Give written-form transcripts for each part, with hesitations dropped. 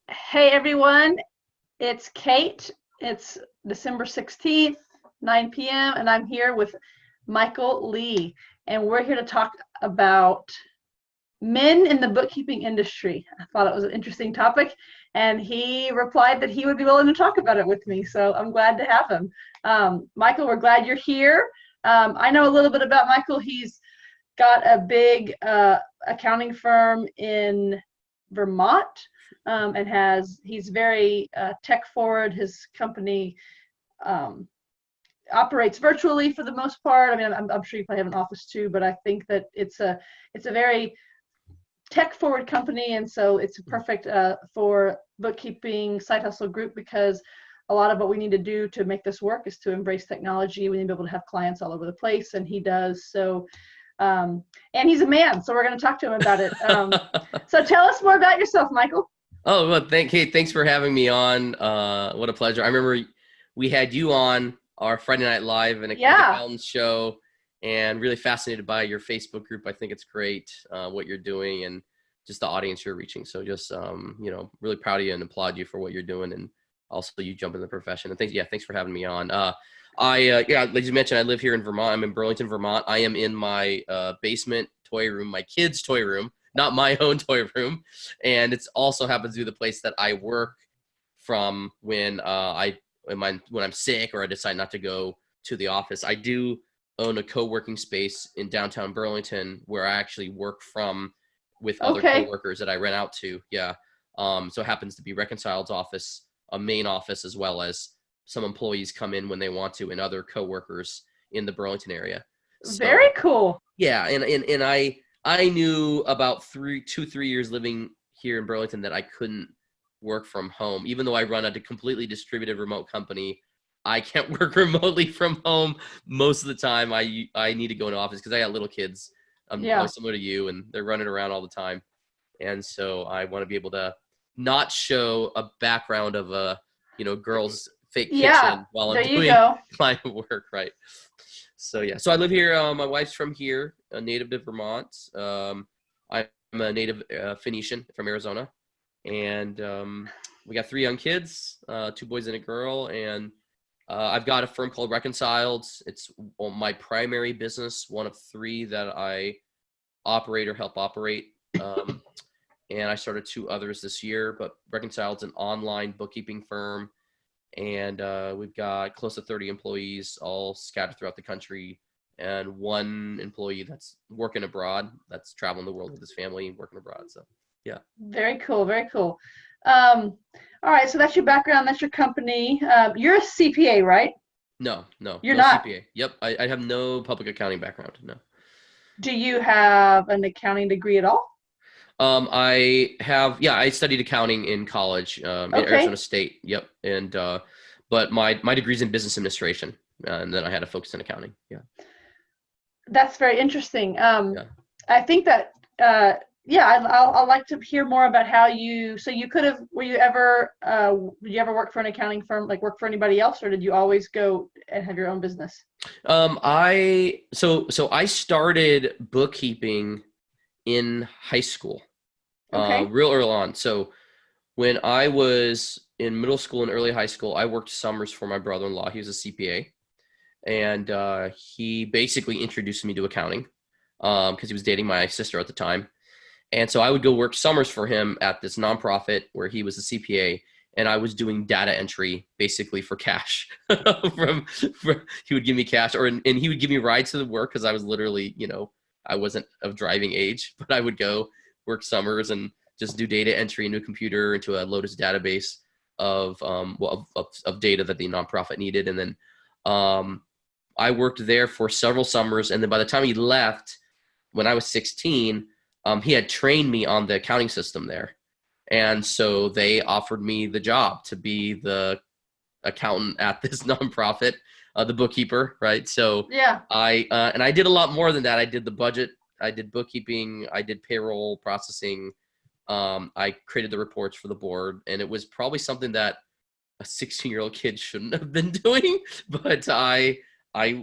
Hey everyone, it's Kate. It's December 16th, 9 p.m., and I'm here with Michael Lee, and we're here to talk about men in the bookkeeping industry. I thought it was an interesting topic, and he replied that he would be willing to talk about it with me, so I'm glad to have him. Michael, we're glad you're here. I know a little bit about Michael. He's got a big accounting firm in Vermont, and he's very tech forward. His company um, operates virtually for the most part. I mean, I'm sure you probably have an office too, but I think that it's a very tech forward company, and so it's perfect for bookkeeping side hustle group, because a lot of what we need to do to make this work is to embrace technology. We need to be able to have clients all over the place, and he does. So and he's a man, so we're going to talk to him about it. So tell us more about yourself, Michael. Oh, well, Kate, thanks for having me on. What a pleasure. I remember we had you on our Friday Night Live and Yeah, accountants show, and really fascinated by your Facebook group. I think it's great what you're doing and just the audience you're reaching. So just, really proud of you and applaud you for what you're doing, and also you jump in the profession. And thanks for having me on. Like you mentioned, I live here in Vermont. I'm in Burlington, Vermont. I am in my basement toy room, my kids' toy room, not my own toy room, and it's also happens to be the place that I work from when when I'm sick or I decide not to go to the office. I do own a co-working space in downtown Burlington where I actually work from with other okay. coworkers that I rent out to. Yeah. So it happens to be Reconciled's office, a main office, as well as some employees come in when they want to, and other coworkers in the Burlington area. Very So cool. yeah, and I knew about 3 years living here in Burlington that I couldn't work from home, even though I run a completely distributed remote company. I can't work remotely from home most of the time. I need to go into office because I got little kids. I'm probably Yeah. similar to you, and they're running around all the time. And so I want to be able to not show a background of a girl's fake Yeah, kitchen while I'm there you doing go. client work, right? So yeah, so I live here. My wife's from here, a native to Vermont. I'm a native Phoenician from Arizona, and we got three young kids, two boys and a girl, and I've got a firm called Reconciled. It's my primary business, one of three that I operate or help operate. And I started two others this year, but Reconciled's an online bookkeeping firm, and we've got close to 30 employees all scattered throughout the country, and one employee that's working abroad, that's traveling the world with his family and working abroad. So yeah. Very cool. Very cool. Um, all right, so that's your background. That's your company. You're a CPA, right? You're No not. CPA. Yep, I have no public accounting background. No. Do you have an accounting degree at all? I studied accounting in college, in Arizona Okay. State. Yep. And, but my degree's in business administration, and then I had to focus on accounting. Yeah. That's very interesting. Yeah. I think that, yeah, I'd like to hear more about how so you could have, did you ever work for an accounting firm, like work for anybody else, or did you always go and have your own business? So I started bookkeeping in high school, Okay. real early on. So when I was in middle school and early high school, I worked summers for my brother-in-law. He was a CPA, and he basically introduced me to accounting because he was dating my sister at the time. And so I would go work summers for him at this nonprofit where he was a CPA, and I was doing data entry basically for cash. He would give me cash, and he would give me rides to the work because I was literally, I wasn't of driving age, but I would go work summers and just do data entry into a computer, into a Lotus database of data that the nonprofit needed. And then I worked there for several summers, and then by the time he left, when I was 16, he had trained me on the accounting system there. And so they offered me the job to be the accountant at this nonprofit, the bookkeeper, right? So Yeah. I did a lot more than that. I did the budget, I did bookkeeping, I did payroll processing. I created the reports for the board, and it was probably something that a 16-year-old kid shouldn't have been doing, but I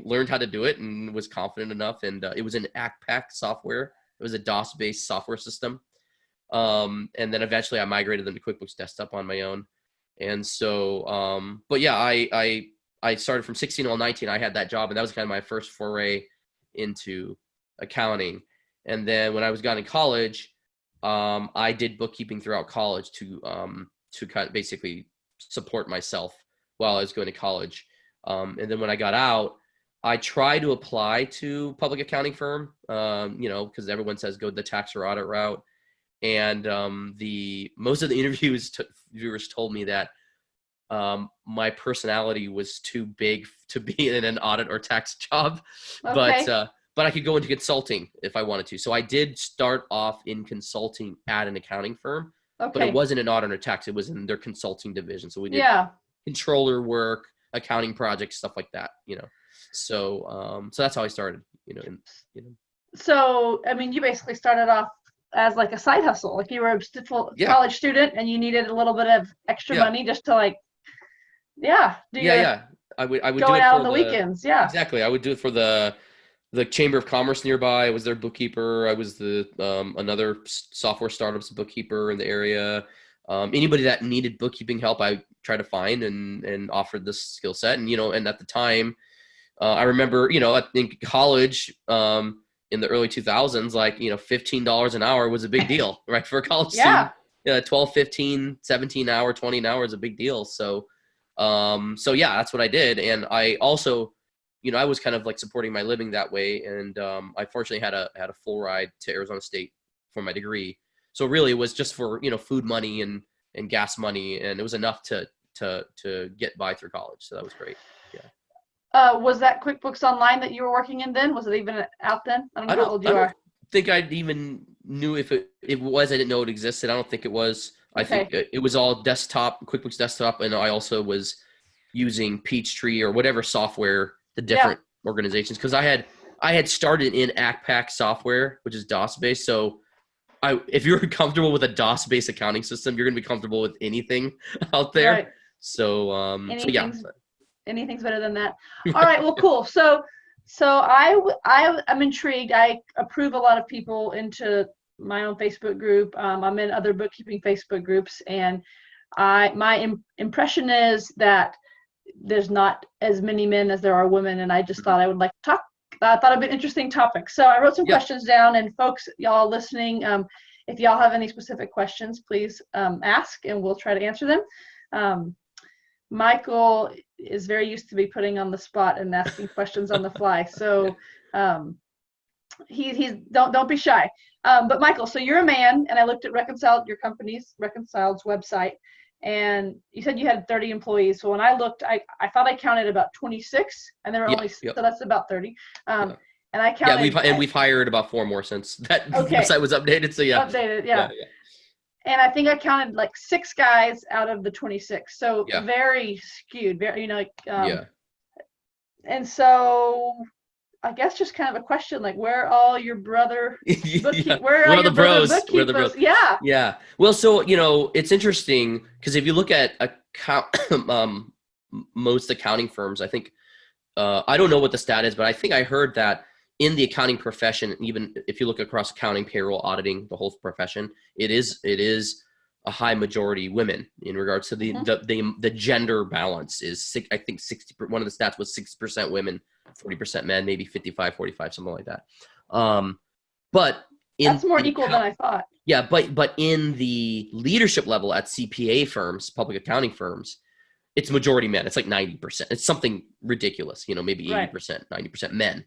learned how to do it and was confident enough. And it was an ACPAC software. It was a DOS-based software system. And then eventually I migrated them to QuickBooks Desktop on my own. And so, but yeah, I started from 16 to 19. I had that job, and that was kind of my first foray into accounting. And then when I was got in college, I did bookkeeping throughout college to kind of basically support myself while I was going to college. And then when I got out, I tried to apply to public accounting firm, because everyone says go the tax or audit route. And most of the viewers told me that my personality was too big to be in an audit or tax job, Okay. but I could go into consulting if I wanted to. So I did start off in consulting at an accounting firm, but it Okay. wasn't an audit or tax. It was in their consulting division. So we did Yeah. controller work, accounting projects, stuff like that. So that's how I started. So, I mean, you basically started off as like a side hustle. Like you were a Yeah. college student and you needed a little bit of extra Yeah. money just to like, yeah, Yeah. I would do going it out for on the weekends. Yeah. Exactly. I would do it for the Chamber of Commerce nearby. I was their bookkeeper. I was the another software startup's bookkeeper in the area. Anybody that needed bookkeeping help, I tried to find and offered this skill set. And at the time, I remember, in college, in the early 2000s, like, $15 an hour was a big deal, right? For a college Yeah. student, 12, 15, 17 hour, 20 an hour is a big deal. So yeah, that's what I did. And I also, I was kind of like supporting my living that way. And I fortunately had a full ride to Arizona State for my degree. So really it was just for, food money and gas money. And it was enough to get by through college. So that was great. Yeah. Was that QuickBooks Online that you were working in then? Was it even out then? I don't know how old I you don't are. think I even knew if it was. I didn't know it existed. I don't think it was. I Okay. think it was all desktop, QuickBooks Desktop, and I also was using Peachtree or whatever software the different organizations, because I had started in ACPAC software, which is DOS based. So if you're comfortable with a DOS based accounting system, you're going to be comfortable with anything out there. Right. So yeah. Anything's better than that. All right. Well, cool. So I'm intrigued. I approve a lot of people into my own Facebook group. I'm in other bookkeeping Facebook groups, and my impression is that there's not as many men as there are women, and I just thought I would like to talk. I thought it'd be an interesting topic. So I wrote some questions down, and folks, y'all listening, if y'all have any specific questions, please ask, and we'll try to answer them. Michael is very used to be putting on the spot and asking questions on the fly. So he's don't be shy. But Michael, so you're a man, and I looked at your company's Reconciled's website, and you said you had 30 employees. So when I looked, I thought I counted about 26, and there were only so that's about 30. And I counted. Yeah, we've hired about 4 more since that website was updated. So yeah. Updated, yeah. And I think I counted like 6 guys out of the 26. So very skewed, very, And so I guess just kind of a question, like, where are all your brother where are the bros? Where the bros? Yeah. Yeah. Well, so, it's interesting because if you look at most accounting firms, I think, I don't know what the stat is, but I think I heard that in the accounting profession, even if you look across accounting, payroll, auditing, the whole profession, it is a high majority women in regards to the gender balance is, I think 60. One of the stats was 60% women, 40% men, maybe 55, 45, something like that. But that's more equal than I thought. Yeah, but in the leadership level at CPA firms, public accounting firms, it's majority men. It's like 90%. It's something ridiculous, maybe 80%, 90% men.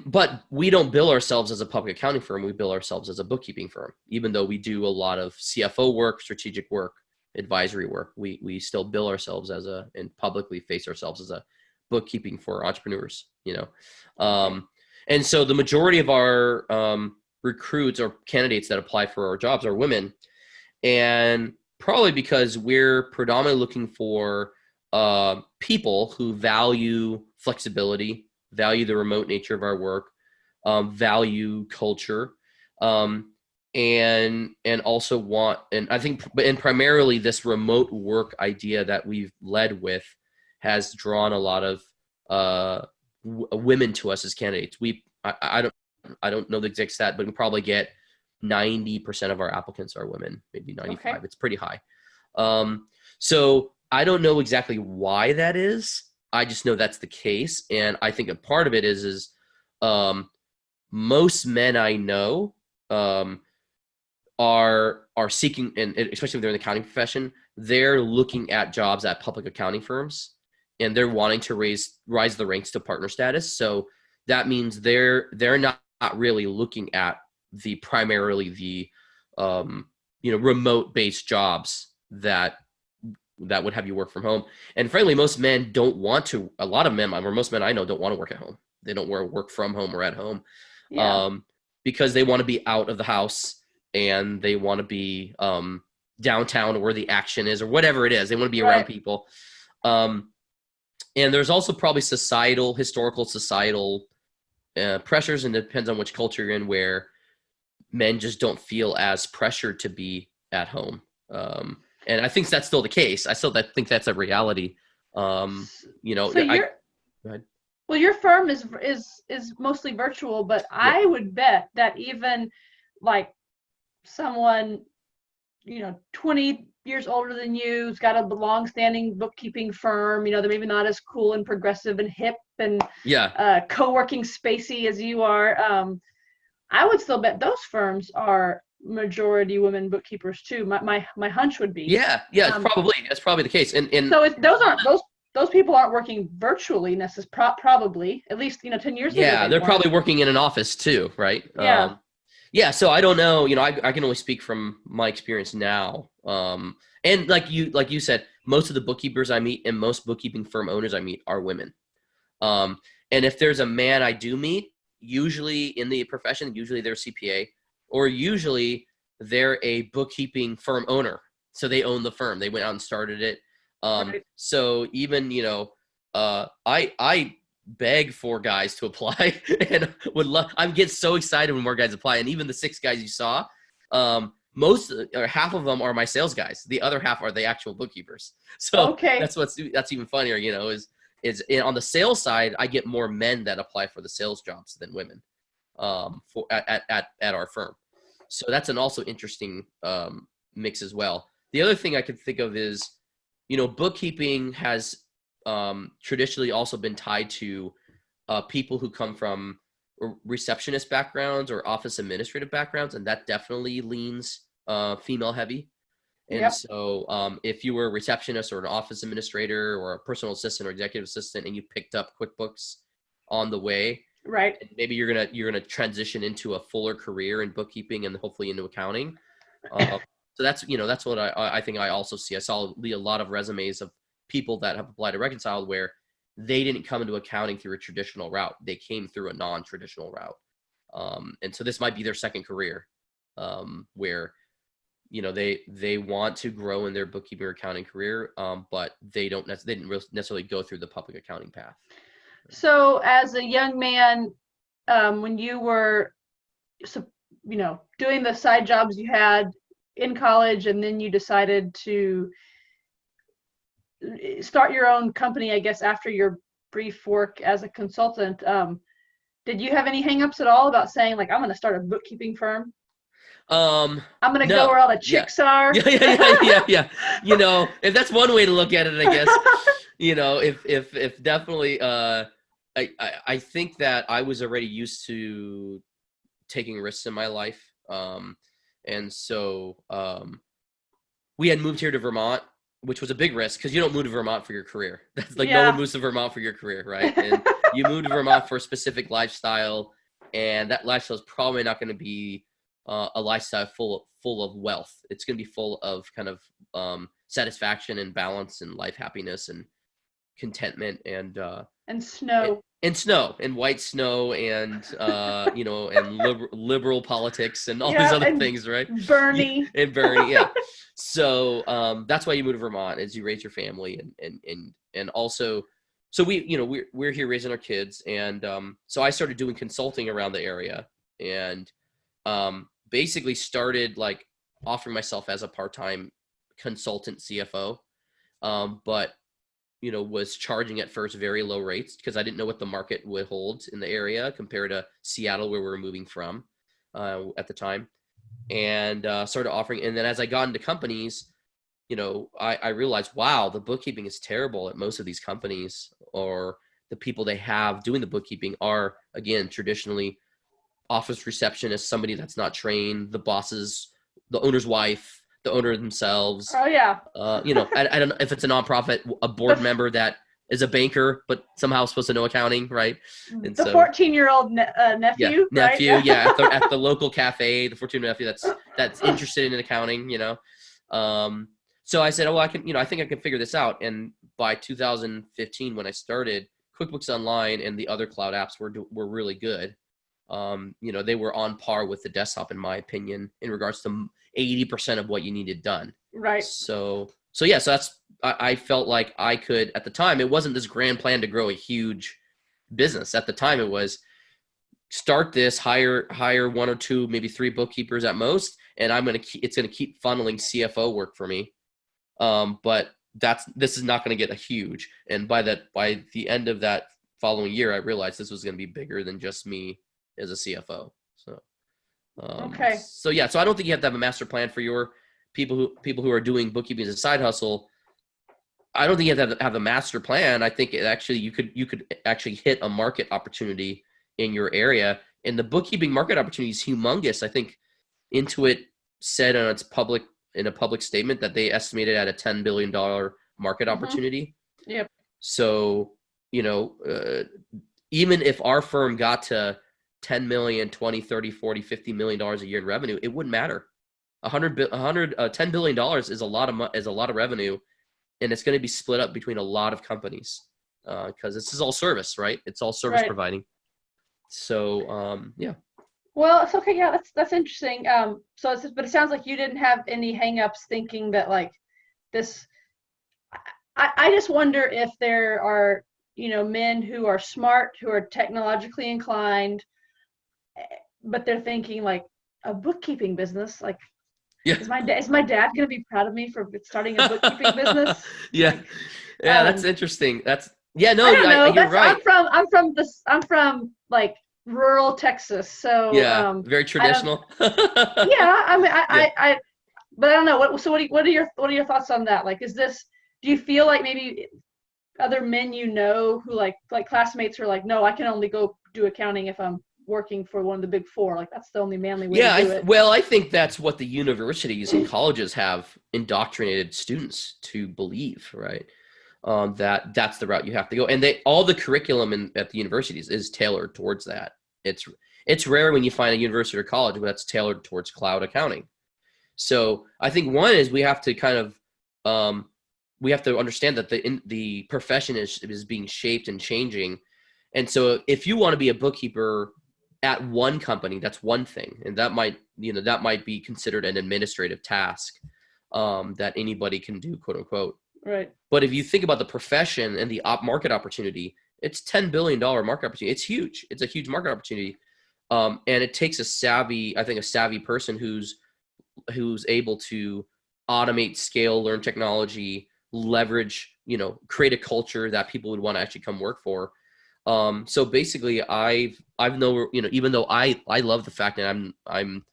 But we don't bill ourselves as a public accounting firm. We bill ourselves as a bookkeeping firm, even though we do a lot of CFO work, strategic work, advisory work. We still bill ourselves and publicly face ourselves as a bookkeeping for entrepreneurs, and so the majority of our recruits or candidates that apply for our jobs are women, and probably because we're predominantly looking for people who value flexibility, value the remote nature of our work, value culture, and also want, and I think, and primarily this remote work idea that we've led with has drawn a lot of women to us as candidates. I don't I don't know the exact stat, but we probably get 90% of our applicants are women, maybe 95. Okay. It's pretty high. So I don't know exactly why that is. I just know that's the case. And I think a part of it is most men I know are seeking, and especially if they're in the accounting profession, they're looking at jobs at public accounting firms, and they're wanting to rise the ranks to partner status. So that means they're not really looking at primarily the remote based jobs that would have you work from home. And frankly, most men don't want to. A lot of men, or most men I know, don't want to work at home. They don't want to work from home or at home, because they want to be out of the house and they want to be downtown, or where the action is, or whatever it is. They want to be around people. And there's also probably historical societal pressures, and it depends on which culture you're in, where men just don't feel as pressured to be at home. And I think that's still the case. I think that's a reality. So go ahead. Well, your firm is mostly virtual, but I would bet that even like someone, 20 years older than you, who's got a long-standing bookkeeping firm, they're maybe not as cool and progressive and hip and co-working spacey as you are. I would still bet those firms are majority women bookkeepers too. My hunch would be. It's probably the case. And so those people aren't working virtually necessarily, probably, at least 10 years ago. Yeah, they're probably working in an office too, right? So I don't know. I can only speak from my experience now. And like you said, most of the bookkeepers I meet and most bookkeeping firm owners I meet are women. And if there's a man I do meet, usually in the profession, usually they're CPA, or usually they're a bookkeeping firm owner. So they own the firm. They went out and started it. So even, I beg for guys to apply and I get so excited when more guys apply. And even the 6 guys you saw, most or half of them are my sales guys. The other half are the actual bookkeepers. So that's even funnier, is on the sales side, I get more men that apply for the sales jobs than women at our firm. So that's an also interesting mix as well. The other thing I could think of is, bookkeeping has traditionally also been tied to people who come from receptionist backgrounds or office administrative backgrounds, and that definitely leans female heavy. And so if you were a receptionist or an office administrator or a personal assistant or executive assistant and you picked up QuickBooks on the way, maybe you're gonna transition into a fuller career in bookkeeping and hopefully into accounting. So that's what I think I also see. I saw a lot of resumes of people that have applied to Reconciled where they didn't come into accounting through a traditional route. They came through a non-traditional route. And so this might be their second career, where they want to grow in their bookkeeping or accounting career, but they didn't necessarily go through the public accounting path. So as a young man, when you were, doing the side jobs you had in college, and then you decided to start your own company, I guess, after your brief work as a consultant, did you have any hangups at all about saying, like, I'm going to start a bookkeeping firm? I'm going to go where all the chicks are. Yeah. If that's one way to look at it, I guess, if definitely, I think that I was already used to taking risks in my life. And so we had moved here to Vermont, which was a big risk because you don't move to Vermont for your career. That's like no one moves to Vermont for your career, right? And you move to Vermont for a specific lifestyle, and that lifestyle is probably not going to be a lifestyle full of wealth. It's going to be full of kind of satisfaction and balance and life happiness and contentment and snow. And snow and white snow and and liberal politics and all these other things, right? Bernie. And Bernie, yeah. So that's why you move to Vermont, is you raise your family and also, so we're here raising our kids, and so I started doing consulting around the area, and basically started like offering myself as a part-time consultant CFO, but was charging at first very low rates because I didn't know what the market would hold in the area compared to Seattle, where we were moving from at the time, and started offering. And then as I got into companies, I realized, wow, the bookkeeping is terrible at most of these companies, or the people they have doing the bookkeeping are, again, traditionally office receptionist, somebody that's not trained, the bosses, the owner's wife, the owner themselves. Oh yeah. I don't know if it's a nonprofit, a board member that is a banker, but somehow supposed to know accounting, right? And The so 14-year-old nephew, yeah, right? nephew, yeah, at the local cafe, the 14 nephew that's interested in accounting, So I said, oh, I think I can figure this out. And by 2015, when I started, QuickBooks Online and the other cloud apps were really good. They were on par with the desktop, in my opinion, in regards to 80% of what you needed done. Right. So that's, I felt like I could, at the time, it wasn't this grand plan to grow a huge business. At the time, it was start this, hire one or two, maybe three bookkeepers at most, and it's going to keep funneling CFO work for me. But this is not going to get a huge. And by the end of that following year, I realized this was going to be bigger than just me as a CFO. So, Okay. So I don't think you have to have a master plan for your people who are doing bookkeeping as a side hustle. I don't think you have to have a master plan. I think you could actually hit a market opportunity in your area, and the bookkeeping market opportunity is humongous. I think Intuit said in a public statement that they estimated at a $10 billion market opportunity. Yep. So, even if our firm got to 10 million, 20, 30, 40, 50 million dollars a year in revenue, it wouldn't matter. $10 billion is a lot of revenue, and it's going to be split up between a lot of companies because this is all service, right? It's all service providing. So, yeah. Well, it's okay. Yeah, that's interesting. But it sounds like you didn't have any hangups thinking that like this. I just wonder if there are men who are smart, who are technologically inclined, but they're thinking like a bookkeeping business. Like, yeah, is my dad going to be proud of me for starting a bookkeeping business? Yeah, like, that's interesting. No, I don't know. you're right. I'm from like rural Texas, so yeah, very traditional. Yeah, I mean, but I don't know. What are your thoughts on that? Like, do you feel like maybe other men who like classmates are like, no, I can only go do accounting if I'm working for one of the big four. Like, that's the only manly way to do it. Well, I think that's what the universities and colleges have indoctrinated students to believe, right? That's the route you have to go, and all the curriculum at the universities is tailored towards that. It's rare when you find a university or college that's tailored towards cloud accounting. So I think one is we have to kind of we have to understand that the profession is being shaped and changing, and so if you want to be a bookkeeper at one company, that's one thing, and that might be considered an administrative task that anybody can do, quote unquote. Right. But if you think about the profession and the market opportunity, it's $10 billion market opportunity. It's huge. It's a huge market opportunity. And it takes a savvy person who's able to automate, scale, learn technology, leverage, create a culture that people would want to actually come work for. So basically I've known, even though I love the fact that I'm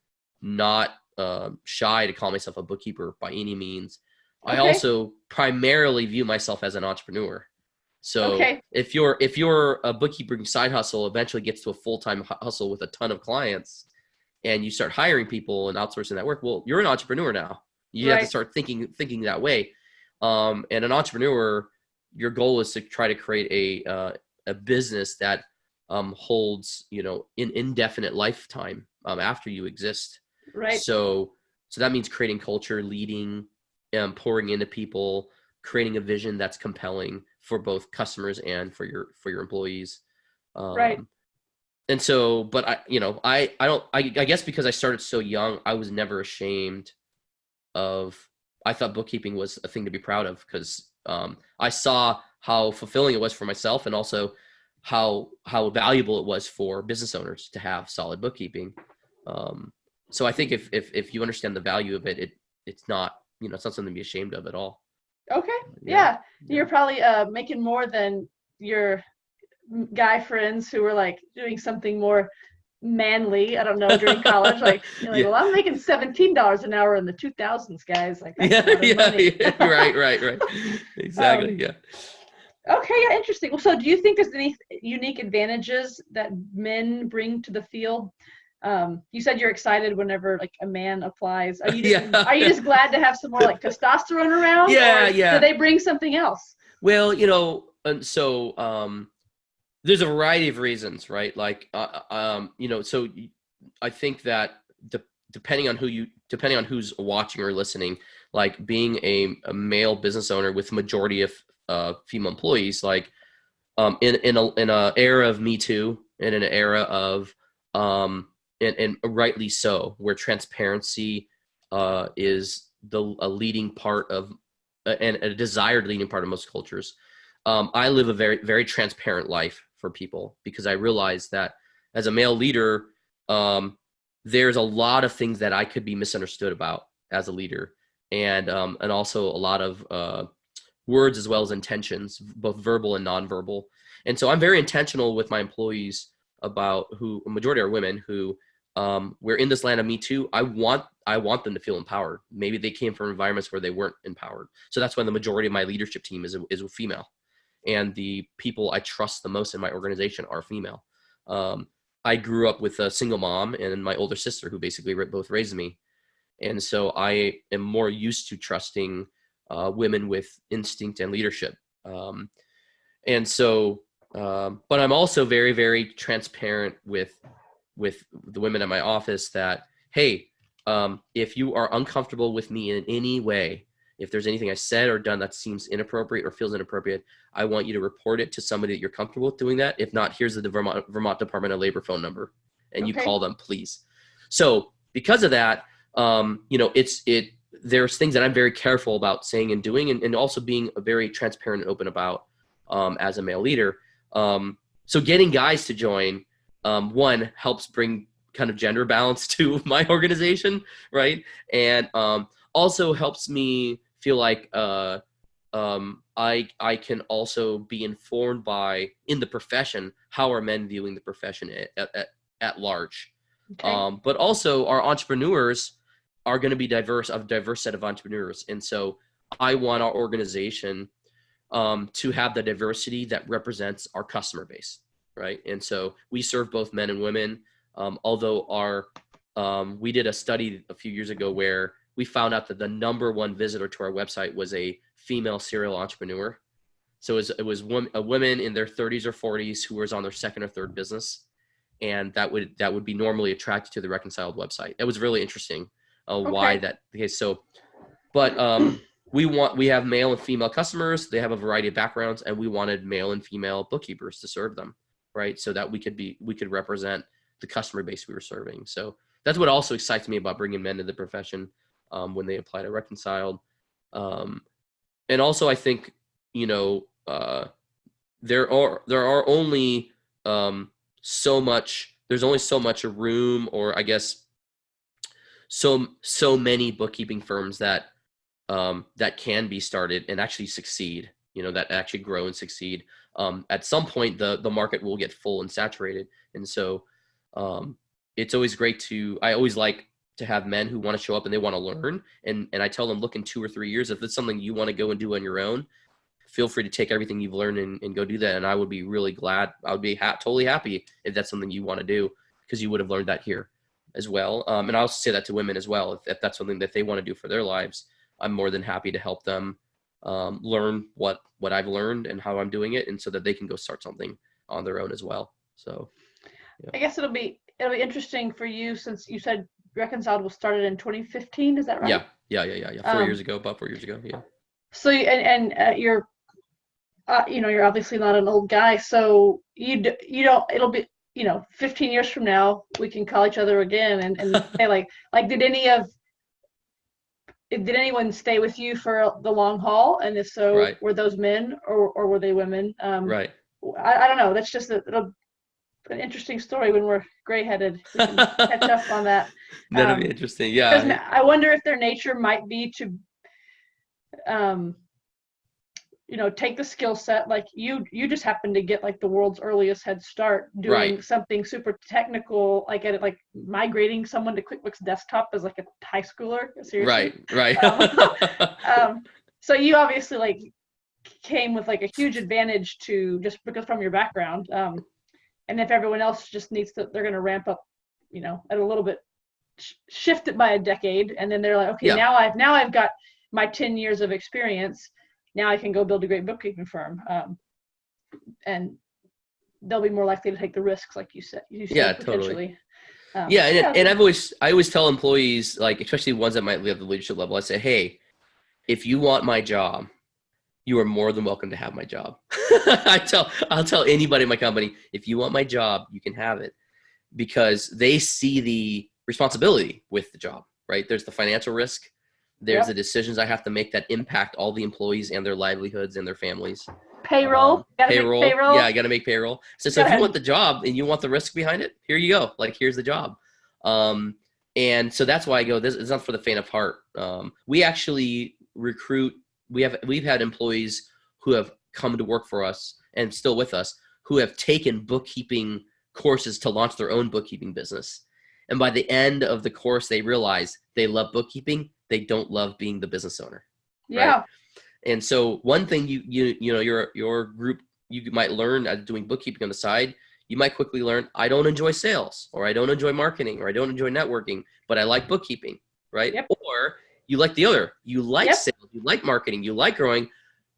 not shy to call myself a bookkeeper by any means. Okay. I also primarily view myself as an entrepreneur. So okay. if you're a bookkeeping side hustle eventually gets to a full-time hustle with a ton of clients, and you start hiring people and outsourcing that work, well, you're an entrepreneur now. You have to start thinking that way. And an entrepreneur, your goal is to try to create a business that holds an indefinite lifetime after you exist. Right. So that means creating culture, leading, pouring into people, creating a vision that's compelling for both customers and for your employees. Right. And so, but I guess because I started so young, I was never ashamed of. I thought bookkeeping was a thing to be proud of because I saw how fulfilling it was for myself, and also how valuable it was for business owners to have solid bookkeeping. So I think if you understand the value of it, it's not it's not something to be ashamed of at all. Okay. Yeah. Yeah. You're probably making more than your guy friends who were like doing something more manly. I don't know, during college. Like you're like, Yeah. well, I'm making $17 an hour in the 2000s, guys. Like that's a Yeah. lot of Yeah. money. Yeah. Right. Right. Right. Exactly. um, Yeah. okay, yeah, interesting. Well, so do you think there's any unique advantages that men bring to the field? You said you're excited whenever like a man applies. Are you Yeah. just glad to have some more like testosterone around, Yeah. or do Yeah. they bring something else? Well, and so there's a variety of reasons, right? Like, so I think that depending on depending on who's watching or listening, like being a male business owner with majority of female employees, like in a era of Me Too, in an era of and rightly so, where transparency is a leading part of and a desired leading part of most cultures. I live a very, very transparent life for people because I realize that as a male leader, there's a lot of things that I could be misunderstood about as a leader, and also a lot of words as well as intentions, both verbal and nonverbal. And so I'm very intentional with my employees about who a majority are women who we're in this land of Me Too. I want them to feel empowered. Maybe they came from environments where they weren't empowered. So that's why the majority of my leadership team is female. And the people I trust the most in my organization are female. I grew up with a single mom and my older sister who basically both raised me. And so I am more used to trusting women with instinct and leadership. And so, but I'm also very, very transparent with the women at my office that, hey, if you are uncomfortable with me in any way, if there's anything I said or done that seems inappropriate or feels inappropriate, I want you to report it to somebody that you're comfortable with doing that. If not, here's the Vermont Department of Labor phone number, and you Okay. call them, please. So because of that, there's things that I'm very careful about saying and doing, and also being very transparent and open about as a male leader. So getting guys to join, one, helps bring kind of gender balance to my organization, right? And also helps me feel like I can also be informed by in the profession how are men viewing the profession at large. Okay. But also our entrepreneurs are going to be a diverse set of entrepreneurs, and so I want our organization to have the diversity that represents our customer base, right? And so we serve both men and women. Although we did a study a few years ago where we found out that the number one visitor to our website was a female serial entrepreneur. So it was a woman in their 30s or 40s who was on their second or third business, and that would be normally attracted to the Reconciled website. It was really interesting why Okay. that. Okay, so but we have male and female customers. They have a variety of backgrounds, and we wanted male and female bookkeepers to serve them, right? So that we could represent the customer base we were serving. So that's what also excites me about bringing men to the profession when they apply to Reconciled. And also, I think there are only so much. There's only so much room, or I guess so many bookkeeping firms that can be started and actually succeed, that actually grow and succeed. At some point, the market will get full and saturated. And so it's always I always like to have men who want to show up and they want to learn. And I tell them, look, in 2 or 3 years, if it's something you want to go and do on your own, feel free to take everything you've learned and go do that. And I would be really glad. I would be totally happy if that's something you want to do, because you would have learned that here as well. And I also say that to women as well. If that's something that they want to do for their lives, I'm more than happy to help them learn what I've learned and how I'm doing it, and so that they can go start something on their own as well. So, yeah. I guess it'll be interesting for you, since you said Reconciled was started in 2015. Is that right? Yeah. 4 years ago, about 4 years ago. Yeah. So you're you're obviously not an old guy, so you don't. It'll be 15 years from now we can call each other again and say like did anyone stay with you for the long haul? And if so, Right. were those men or were they women? Right. I don't know. That's just an interesting story. When we're gray-headed, we can catch up on that. That'll be interesting. Because Yeah. I wonder if their nature might be to take the skill set, like you just happen to get like the world's earliest head start doing Right. something super technical, like migrating someone to QuickBooks Desktop as like a high schooler. Seriously. Right. Um, so you obviously like came with like a huge advantage to just because from your background. And if everyone else just they're going to ramp up, at a little bit, shift it by a decade, and then they're like, okay, Yeah. now I've got my 10 years of experience. Now I can go build a great bookkeeping firm, and they'll be more likely to take the risks, like you said. Yeah, Potentially. totally. And I always tell employees, like especially ones that might be at the leadership level, I say, hey, if you want my job, you are more than welcome to have my job. I'll tell anybody in my company, if you want my job, you can have it, because they see the responsibility with the job, right? There's the financial risk. There's the decisions I have to make that impact all the employees and their livelihoods and their families. Payroll. Payroll. Make payroll. Yeah, I got to make payroll. So if you want the job and you want the risk behind it, here you go. Like, here's the job. And so that's why I go, this is not for the faint of heart. We actually recruit. We've had employees who have come to work for us and still with us who have taken bookkeeping courses to launch their own bookkeeping business. And by the end of the course, they realize they love bookkeeping. They don't love being the business owner. Yeah. Right? And so one thing your group, you might learn as doing bookkeeping on the side, you might quickly learn, I don't enjoy sales, or I don't enjoy marketing, or I don't enjoy networking, but I like bookkeeping, right? Yep. Or you like the other. You like sales, you like marketing, you like growing,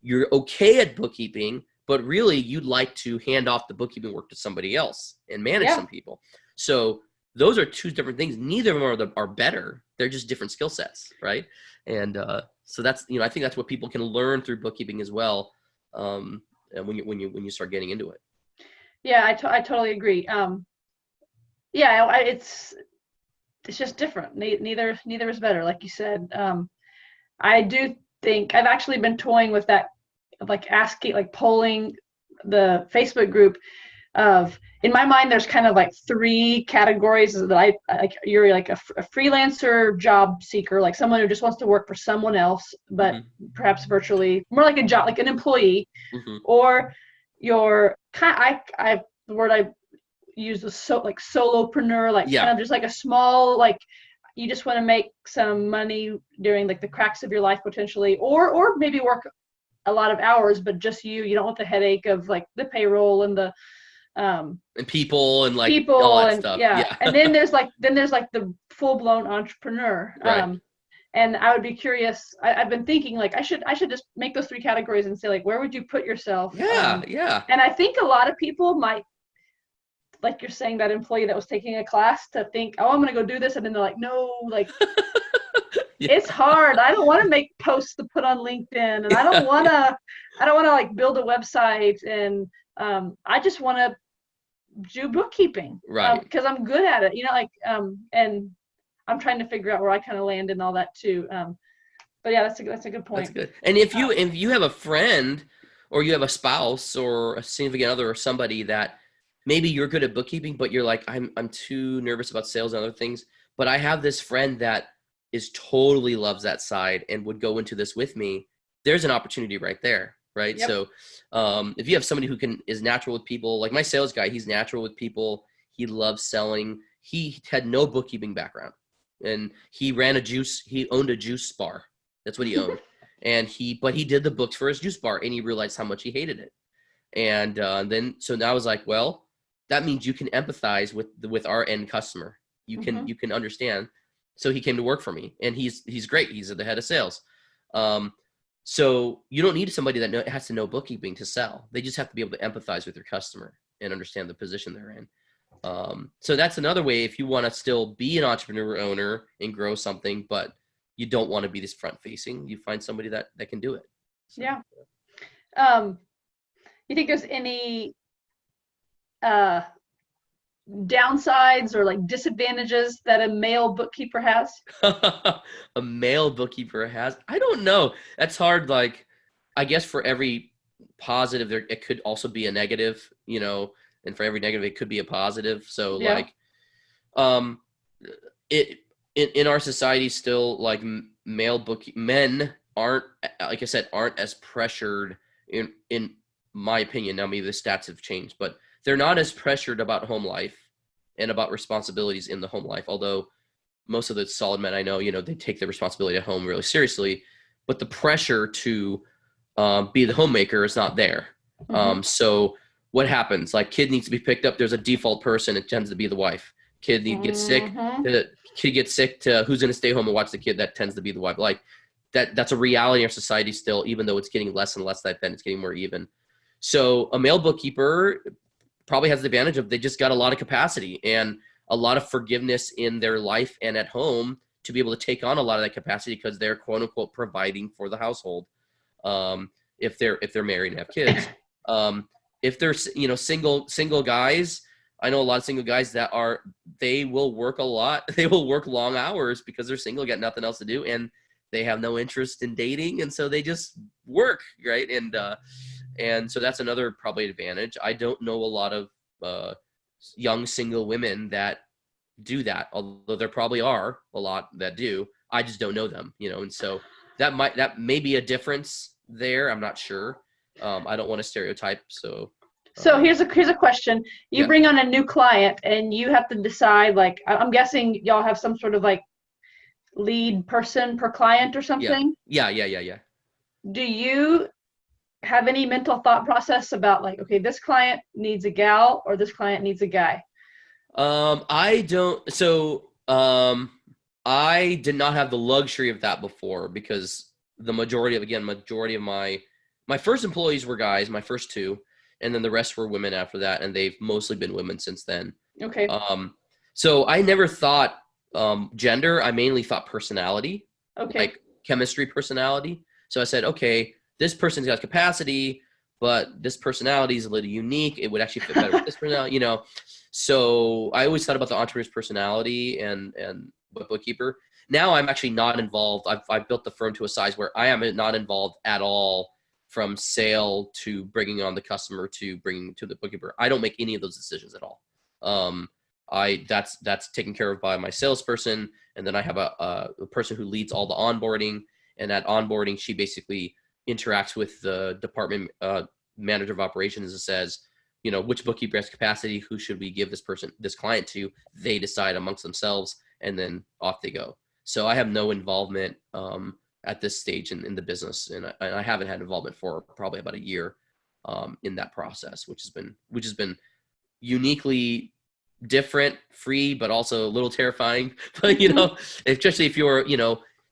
you're okay at bookkeeping, but really you'd like to hand off the bookkeeping work to somebody else and manage some people. So those are two different things. Neither of them are better. They're just different skill sets, right? And so that's, I think that's what people can learn through bookkeeping as well, when you start getting into it. Yeah, I totally agree. It's just different. Neither is better, like you said. I do think I've actually been toying with that, like polling the Facebook group of, in my mind, there's kind of like three categories that I like. You're like a freelancer job seeker, like someone who just wants to work for someone else, but perhaps virtually, more like a job, like an employee, or you're the word I use is solopreneur, like kind of just like a small, like you just want to make some money during like the cracks of your life potentially, or maybe work a lot of hours, but just you don't want the headache of like the payroll and the and people and like people all that and stuff. And then there's like the full-blown entrepreneur. Right. And I would be curious, I've been thinking like I should just make those three categories and say like, where would you put yourself? And I think a lot of people might, like you're saying, that employee that was taking a class, to think, oh, I'm gonna go do this, and then they're like, no, like it's hard. I don't want to make posts to put on LinkedIn, and I don't want to like build a website, and I just want to do bookkeeping, right? Because I'm good at it, and I'm trying to figure out where I kind of land in all that too. But yeah, that's a good point. That's good. And if you have a friend, or you have a spouse or a significant other or somebody that maybe you're good at bookkeeping, but you're like, I'm too nervous about sales and other things, but I have this friend that totally loves that side and would go into this with me, there's an opportunity right there. Right. Yep. So if you have somebody who is natural with people, like my sales guy, he's natural with people. He loves selling. He had no bookkeeping background, and he owned a juice bar. That's what he owned. But he did the books for his juice bar, and he realized how much he hated it. And so now I was like, well, that means you can empathize with our end customer. You can understand. So he came to work for me, and he's great. He's at the head of sales. So you don't need somebody that has to know bookkeeping to sell. They just have to be able to empathize with your customer and understand the position they're in. So that's another way, if you want to still be an entrepreneur owner and grow something, but you don't want to be this front facing, you find somebody that can do it. So, yeah. You think there's any downsides or like disadvantages that a male bookkeeper has? A male bookkeeper has? I don't know. That's hard. Like, I guess for every positive, it could also be a negative, and for every negative, it could be a positive. So like, in our society still, like men aren't, like I said, aren't as pressured in my opinion, now maybe the stats have changed, but they're not as pressured about home life and about responsibilities in the home life. Although most of the solid men I know, they take their responsibility at home really seriously, but the pressure to be the homemaker is not there. So what happens? Like, kid needs to be picked up. There's a default person. It tends to be the wife. Kid gets sick. The kid gets sick. To who's going to stay home and watch the kid? That tends to be the wife. Like that's a reality in our society still, even though it's getting less and less that then it's getting more even. So a male bookkeeper probably has the advantage of they just got a lot of capacity and a lot of forgiveness in their life and at home to be able to take on a lot of that capacity because they're quote unquote providing for the household. If they're married and have kids, if they're single guys, I know a lot of single guys that they will work a lot. They will work long hours because they're single, got nothing else to do, and they have no interest in dating, and so they just work, right? And so that's another probably advantage. I don't know a lot of young single women that do that, although there probably are a lot that do. I just don't know them, and so that may be a difference there. I'm not sure. I don't want to stereotype. So here's a question. You bring on a new client and you have to decide, like, I'm guessing y'all have some sort of like lead person per client or something. Yeah. Do you have any mental thought process about, like, okay, this client needs a gal or this client needs a guy? I don't. So I did not have the luxury of that before because the majority of my first employees were guys, my first two, and then the rest were women after that, and they've mostly been women since then. Okay. So I never thought gender. I mainly thought personality, like chemistry, personality. So I said, okay, this person's got capacity, but this personality is a little unique. It would actually fit better with this personality, So I always thought about the entrepreneur's personality and bookkeeper. Now I'm actually not involved. I've built the firm to a size where I am not involved at all, from sale to bringing on the customer to bringing to the bookkeeper. I don't make any of those decisions at all. That's taken care of by my salesperson, and then I have a person who leads all the onboarding. And at onboarding, she basically interacts with the department manager of operations and says, which bookkeeper has capacity, who should we give this client to? They decide amongst themselves, and then off they go. So I have no involvement at this stage in the business, and I haven't had involvement for probably about a year in that process, which has been uniquely different, free, but also a little terrifying. But especially if you're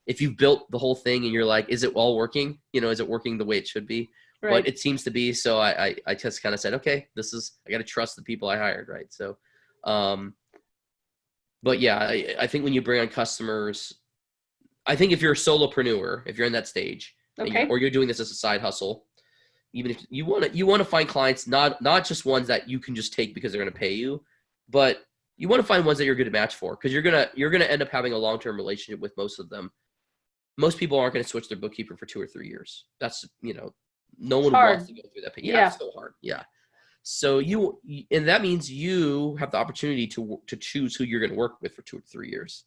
if you've built the whole thing and you're like, is it all working? Is it working the way it should be? Right. But it seems to be. So I just kind of said, okay, I got to trust the people I hired, right? So, but yeah, I think when you bring on customers, I think if you're a solopreneur, if you're in that stage, or you're doing this as a side hustle, even if you want to find clients, not just ones that you can just take because they're going to pay you, but you want to find ones that you're a good match for, because you're gonna end up having a long-term relationship with most of them. Most people aren't going to switch their bookkeeper for 2 or 3 years. That's no one wants to go through that. But yeah, it's so hard. Yeah. So and that means you have the opportunity to choose who you're going to work with for 2 or 3 years.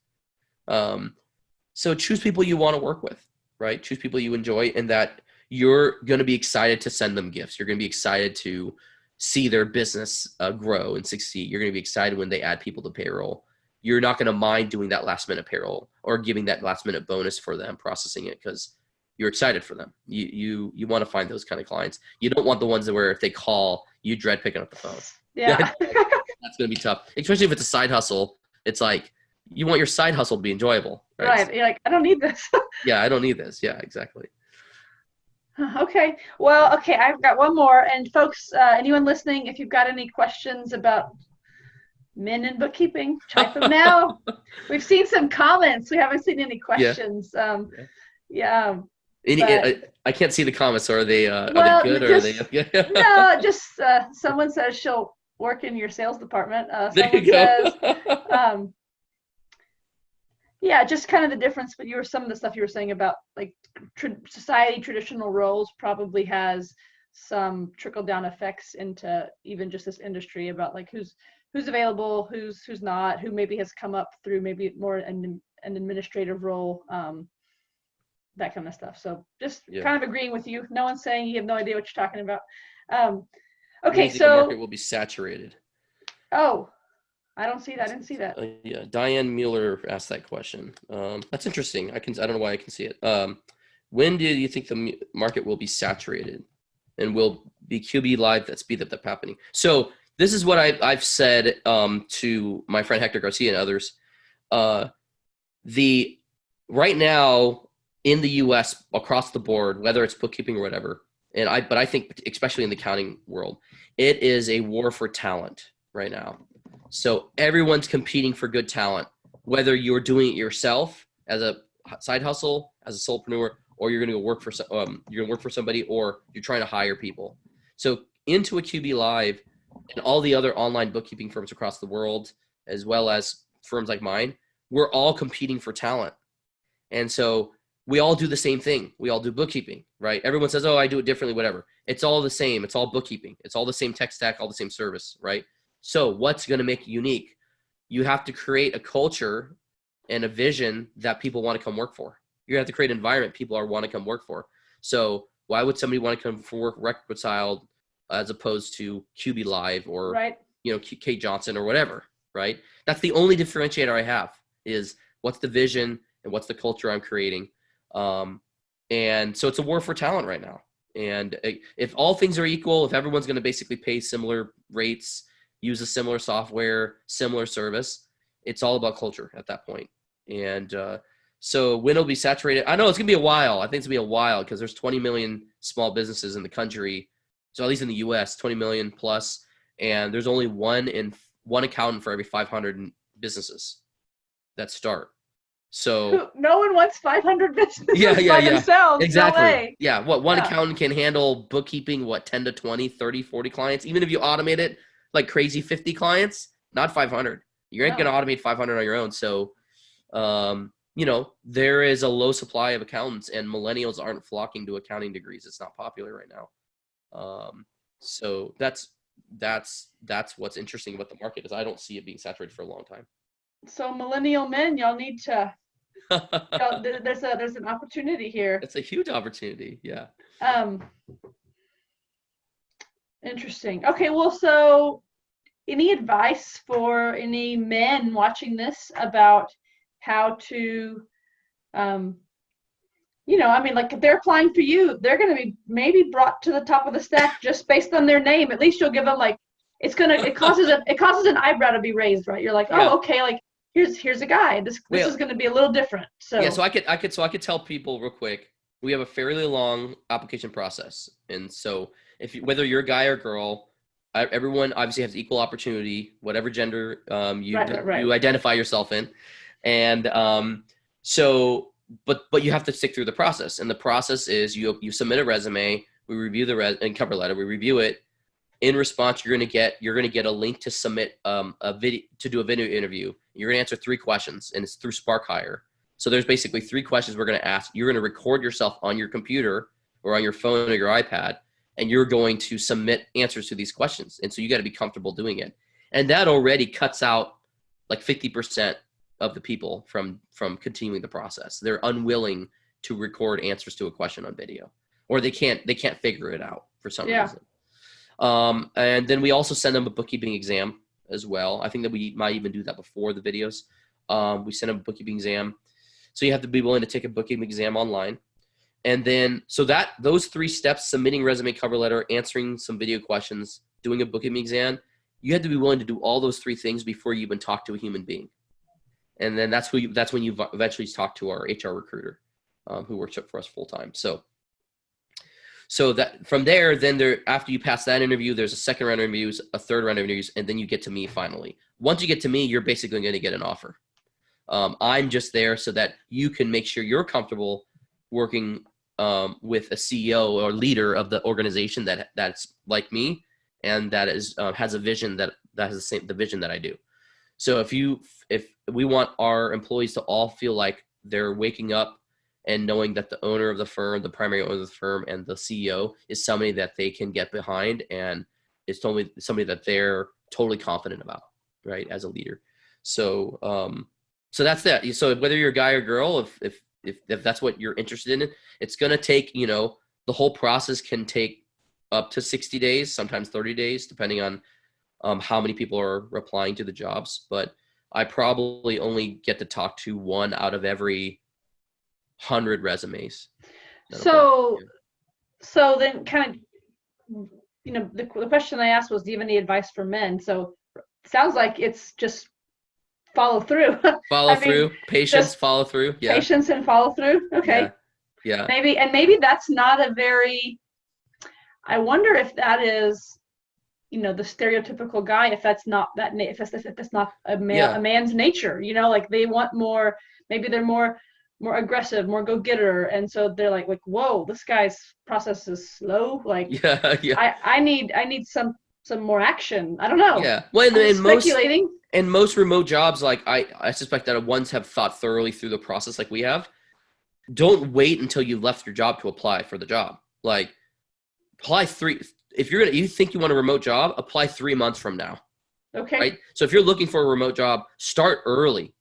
So choose people you want to work with, right? Choose people you enjoy, and that you're going to be excited to send them gifts. You're going to be excited to see their business grow and succeed. You're going to be excited when they add people to payroll. You're not going to mind doing that last minute payroll or giving that last minute bonus for them, processing it, because you're excited for them. You want to find those kind of clients. You don't want the ones where if they call, you dread picking up the phone. Yeah. That's going to be tough, especially if it's a side hustle. It's like, you want your side hustle to be enjoyable. Right. You're like, I don't need this. Yeah, I don't need this. Yeah, exactly. Okay. Well, I've got one more. And folks, anyone listening, if you've got any questions about men in bookkeeping, type them now. We've seen some comments. We haven't seen any questions. Yeah. I can't see the comments. Are they good or are they? No, just someone says she'll work in your sales department. There you go. Says, yeah, just kind of the difference. But some of the stuff you were saying about like society, traditional roles probably has some trickle down effects into even just this industry about like who's available, who's not, who maybe has come up through maybe more an administrative role. that kind of stuff. So just Yeah. kind of agreeing with you. No one's saying you have no idea what you're talking about. When do Okay, you think the market will be saturated? oh, I don't see that. I didn't see that. Yeah, Diane Mueller asked that question. That's interesting. I don't know why I can see it. When do you think the market will be saturated, and will be QB Live that speed up the happening? So this is what I've said to my friend Hector Garcia and others. The right now in the U.S. across the board, whether it's bookkeeping or whatever, but I think especially in the accounting world, it is a war for talent right now. So everyone's competing for good talent, whether you're doing it yourself as a side hustle, as a solopreneur, or you're going to work for somebody, or you're trying to hire people. So into a QB Live and all the other online bookkeeping firms across the world, as well as firms like mine, we're all competing for talent. And so we all do the same thing. We all do bookkeeping, right? Everyone says, oh, I do it differently, whatever. It's all the same. It's all bookkeeping. It's all the same tech stack, all the same service, right? So what's going to make it unique? You have to create a culture and a vision that people want to come work for. You have to create an environment people want to come work for. So why would somebody want to come for work reconciled as opposed to QB Live or, right. Kate Johnson or whatever, right? That's the only differentiator I have is what's the vision and what's the culture I'm creating. And so it's a war for talent right now. And if all things are equal, if everyone's going to basically pay similar rates, use a similar software, similar service, it's all about culture at that point. And so when it'll be saturated, I know it's going to be a while. I think it's going to be a while because there's 20 million small businesses in the country. So at least in the US, 20 million plus. And there's only one accountant for every 500 businesses that start. So no one wants 500 businesses by themselves. Exactly. No way. Yeah. One accountant can handle bookkeeping, 10 to 20, 30, 40 clients. Even if you automate it like crazy, 50 clients, not 500. You ain't going to automate 500 on your own. So, there is a low supply of accountants, and millennials aren't flocking to accounting degrees. It's not popular right now. So that's what's interesting about the market is I don't see it being saturated for a long time. So millennial men, y'all need to. There's an opportunity here. It's a huge opportunity. Yeah. Interesting. Okay. Well, so any advice for any men watching this about how to, like if they're applying for you, they're going to be maybe brought to the top of the stack just based on their name. At least you'll give them it causes an eyebrow to be raised, right? You're like, oh, okay, like here's a guy. This is going to be a little different. So yeah, so I could tell people real quick. We have a fairly long application process, and so whether you're a guy or girl, everyone obviously has equal opportunity, whatever gender you identify yourself in, and but you have to stick through the process, and the process is you submit a resume, we review and cover letter, we review it. In response, you're gonna get a link to submit a video to do a video interview. You're gonna answer 3 questions, and it's through Spark Hire. So there's basically 3 questions we're gonna ask. You're gonna record yourself on your computer or on your phone or your iPad, and you're going to submit answers to these questions. And so you got to be comfortable doing it. And that already cuts out like 50% of the people from continuing the process. They're unwilling to record answers to a question on video, or they can't figure it out for some reason. And then we also send them a bookkeeping exam as well. I think that we might even do that before the videos. We send them a bookkeeping exam. So you have to be willing to take a bookkeeping exam online. And then, those 3 steps, submitting resume, cover letter, answering some video questions, doing a bookkeeping exam, you have to be willing to do all those 3 things before you even talk to a human being. And then that's when you eventually talk to our HR recruiter, who works for us full time. So that from there, then after you pass that interview, there's a second round of interviews, a third round of interviews, and then you get to me finally. Once you get to me, you're basically going to get an offer. I'm just there so that you can make sure you're comfortable working with a CEO or leader of the organization that's like me and that has a vision that has the vision that I do. So if we want our employees to all feel like they're waking up and knowing that the owner of the firm, the primary owner of the firm, and the CEO is somebody that they can get behind, and it's somebody that they're totally confident about, right, as a leader. So so that's that. So whether you're a guy or girl, if if that's what you're interested in, it's going to take, the whole process can take up to 60 days, sometimes 30 days, depending on how many people are applying to the jobs. But I probably only get to talk to 1 out of every 100 resumes. So then kind of, the question I asked was, do you have any advice for men? So it sounds like it's just follow through. Patience, follow through. Yeah. Patience and follow through. Okay. Yeah. Maybe that's not a very, I wonder if that is, the stereotypical guy, if that's not if that's not a man's nature, like they want more, maybe they're more aggressive, more go-getter, and so they're like, whoa, this guy's process is slow, like I need some more action. I don't know. Yeah. Well, and speculating. most remote jobs, like I suspect that ones have thought thoroughly through the process like we have. Don't wait until you left your job to apply for the job. Like, apply if you think you want a remote job, apply 3 months from now. Okay. Right? So if you're looking for a remote job, start early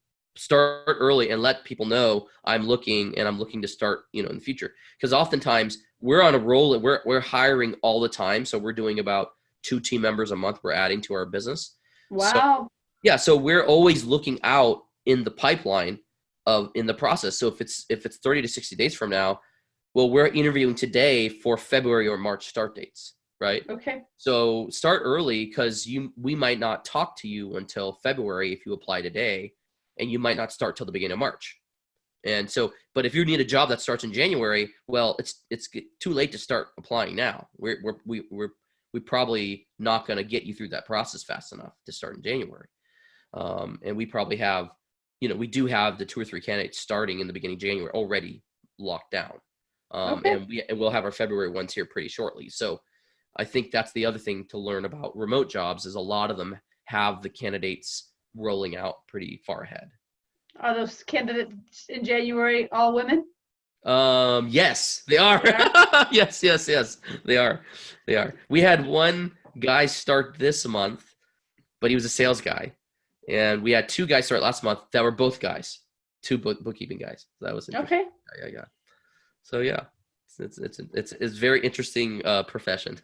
and let people know I'm looking to start, in the future. Because oftentimes we're on a roll, we're hiring all the time. So we're doing about 2 team members a month we're adding to our business. Wow. So we're always looking out in the pipeline in the process. So if it's 30 to 60 days from now, well, we're interviewing today for February or March start dates, right? Okay. So start early, because we might not talk to you until February if you apply today, and you might not start till the beginning of March. And so, but if you need a job that starts in January, well, it's too late to start applying now. We're probably not going to get you through that process fast enough to start in January. And we probably have, we do have the 2 or 3 candidates starting in the beginning of January already locked down. And we'll have our February ones here pretty shortly. So I think that's the other thing to learn about remote jobs, is a lot of them have the candidates rolling out pretty far ahead. Are those candidates in January all women? Yes, they are. Yes, they are. We had one guy start this month, but he was a sales guy. And we had 2 guys start last month that were both guys, 2 bookkeeping guys. So that was interesting. Okay. Yeah. So yeah, it's very interesting profession.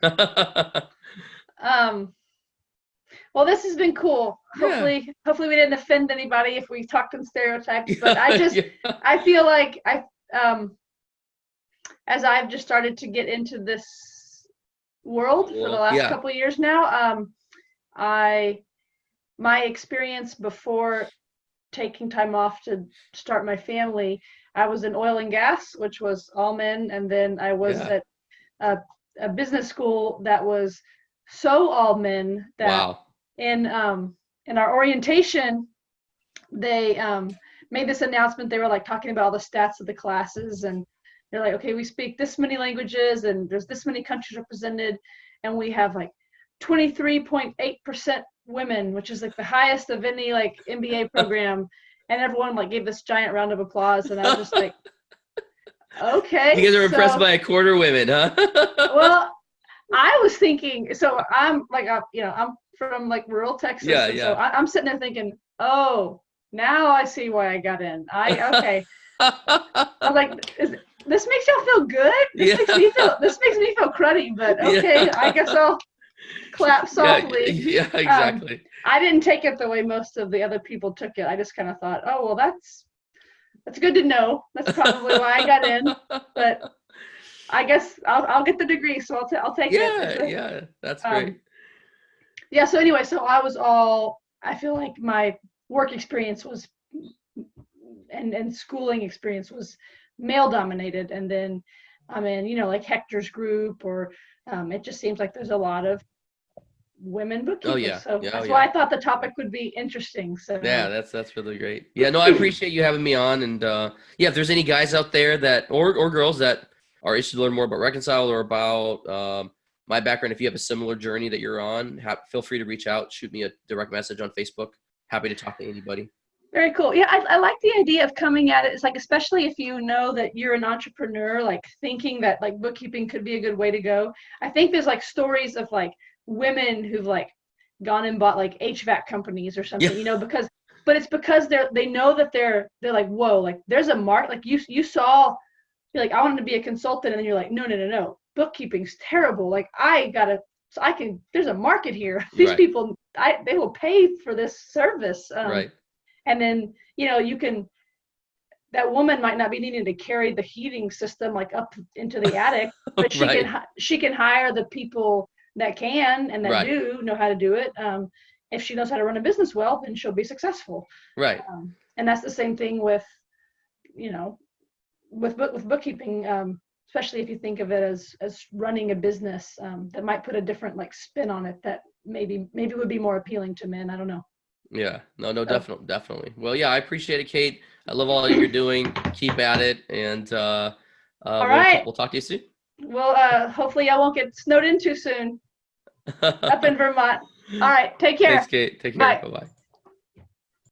Well, this has been cool. Hopefully we didn't offend anybody if we talked in stereotypes. But I feel like as I've just started to get into this world for the last couple of years now, my experience before taking time off to start my family, I was in oil and gas, which was all men, and then I was at a business school that was so all men that in our orientation they made this announcement. They were like talking about all the stats of the classes, and they're like, okay, we speak this many languages and there's this many countries represented, and we have like 23.8% women, which is like the highest of any like MBA program. And everyone like gave this giant round of applause, and I was just like, okay. You guys are impressed by a quarter women, huh? Well, I was thinking, so I'm like, I'm from like rural Texas. So I'm sitting there thinking, oh, now I see why I got in. Okay. I was like, this makes y'all feel good? This makes me feel cruddy, but okay, I guess I'll clap softly. Yeah, exactly. I didn't take it the way most of the other people took it. I just kind of thought, oh, well, that's good to know. That's probably why I got in. But I guess I'll get the degree, so I'll take it. Yeah, that's great. So anyway, I feel like my work experience was and schooling experience was male dominated, and then I'm in, like Hector's group, or it just seems like there's a lot of women bookkeepers. That's why I thought the topic would be interesting. So that's really great. No, I appreciate you having me on. And if there's any guys out there that or girls that are interested to learn more about Reconcile or about my background, if you have a similar journey that you're on, feel free to reach out, shoot me a direct message on Facebook. Happy to talk to anybody. Very cool. Yeah, I like the idea of coming at it. It's like, especially if you know that you're an entrepreneur, like thinking that like bookkeeping could be a good way to go. I think there's like stories of like women who've like gone and bought like HVAC companies or something, but but it's because they know that they're like, whoa, like there's a mark, like you saw, you're like, I wanted to be a consultant, and then you're like, no, bookkeeping's terrible. Like there's a market here. These Right. people, they will pay for this service. Right. And then, that woman might not be needing to carry the heating system like up into the attic, but Right. she can hire the people that can and that Right. do know how to do it. If she knows how to run a business well, then she'll be successful. Right. And that's the same thing with, with bookkeeping, especially if you think of it as running a business, that might put a different like spin on it that maybe would be more appealing to men. I don't know. Yeah. No, definitely. Well, yeah, I appreciate it, Kate. I love all that you're doing. Keep at it. And All right. we'll talk to you soon. Well, hopefully I won't get snowed in too soon up in Vermont. All right. Take care. Thanks, Kate. Take care. Bye. Bye-bye.